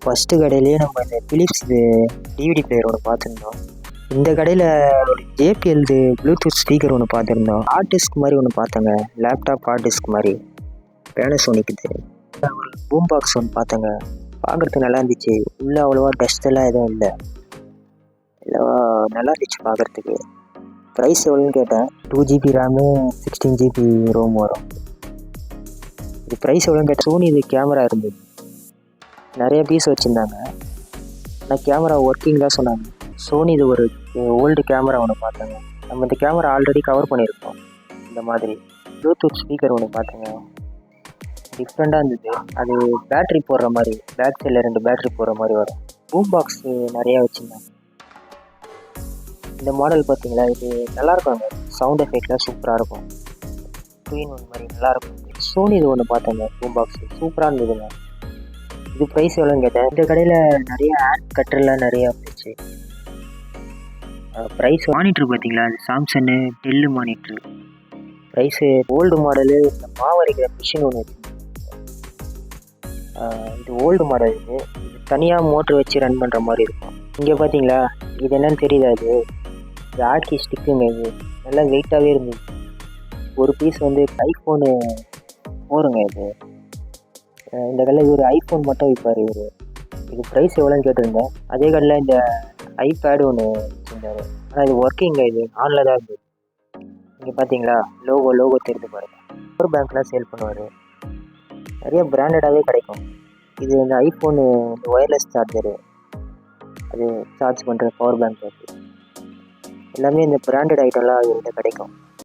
First கடையிலேயே நம்ம இந்த பிலிப்ஸ் டிவிடி பிளேயர் ஒன்று பார்த்துருந்தோம். இந்த கடையில் ஜேபிஎல்து ப்ளூடூத் ஸ்பீக்கர் ஒன்று பார்த்துருந்தோம். ஹார்ட் டிஸ்க் மாதிரி ஒன்று பார்த்தேங்க, லேப்டாப் ஹார்ட் டிஸ்க் மாதிரி பேனசோனிக்குது. ஒரு பூம் பாக்ஸ் ஒன்று பார்த்தேங்க, பார்க்குறதுக்கு நல்லா இருந்துச்சு. உள்ளே அவ்வளோவா டஸ்ட் எல்லாம் எதுவும் இல்லை, நல்லா இருந்துச்சு பார்க்குறதுக்கு. ப்ரைஸ் எவ்வளோன்னு கேட்டேன். 2GB ரேமு 16GB ரோம் வரும். இது ப்ரைஸ் எவ்வளோன்னு கேட்டேன். சோனி இது கேமரா இருந்தது, நிறைய பீஸ் வச்சுருந்தாங்க. ஆனால் கேமரா ஒர்க்கிங் தான் சொன்னாங்க. சோனி இது ஒரு ஓல்டு கேமரா ஒன்று பார்த்தேங்க. நம்ம இந்த கேமரா ஆல்ரெடி கவர் பண்ணியிருக்கோம். இந்த மாதிரி ப்ளூடூத் ஸ்பீக்கர் ஒன்று பார்த்தேங்க, டிஃப்ரெண்ட்டாக இருந்தது. அது பேட்ரி போடுற மாதிரி, பேக் சைடில் 2 பேட்ரி போடுற மாதிரி வரும். பூம் பாக்ஸு நிறையா வச்சுருந்தாங்க. இந்த மாடல் பார்த்தீங்களா, இது நல்லாயிருக்கும். சவுண்ட் எஃபெக்ட்லாம் சூப்பராக இருக்கும். 2-in-1 மாதிரி நல்லாயிருக்கும். சோனி இது ஒன்று பார்த்தேங்க, பூம் பாக்ஸு சூப்பராக இருந்ததுங்க. இது ப்ரைஸ் எவ்வளோன்னு கேட்டேன். இந்த கடையில் நிறைய ஆட் கட்டர்லாம் நிறையா இருந்துச்சு. ப்ரைஸ் மானிட்ரு பார்த்தீங்களா, அது Samsung Dell monitor. Price old model. இந்த மாவரைக்கிற மிஷின் ஒன்று வச்சுருந்தேன். இது ஓல்டு மாடல். இது தனியாக மோட்ரு வச்சு ரன் பண்ணுற மாதிரி இருக்கும். இங்கே பார்த்தீங்களா, இது என்னன்னு தெரியுதா, இது ஆட்கி ஸ்டிக்குங்க. இது நல்லா வெயிட்டாகவே இருந்தது. ஒரு பீஸ் வந்து ஐஃபோனு 4ங்க. இது இந்த கடையில் இவர் ஐஃபோன் மட்டும் விற்பார் இவர். இது ப்ரைஸ் எவ்வளோன்னு கேட்டிருந்தேன். அதே கடையில் இந்த ஐபேடு ஒன்று வச்சுருந்தார். ஆனால் இது ஒர்க்கிங்க, இது ஆனில் தான் இருந்தது. இங்கே பார்த்தீங்களா, லோகோ தெரிந்து பாருங்கள். பவர் பேங்க்லாம் சேல் பண்ணுவார். நிறைய பிராண்டடாகவே கிடைக்கும். இது இந்த ஐஃபோனு இந்த ஒயர்லெஸ் சார்ஜரு, அது சார்ஜ் பண்ணுற பவர் பேங்க் இருக்குது. எல்லாமே இந்த பிராண்டட் ஐட்டம்லாம் இவர்கிட்ட கிடைக்கும்.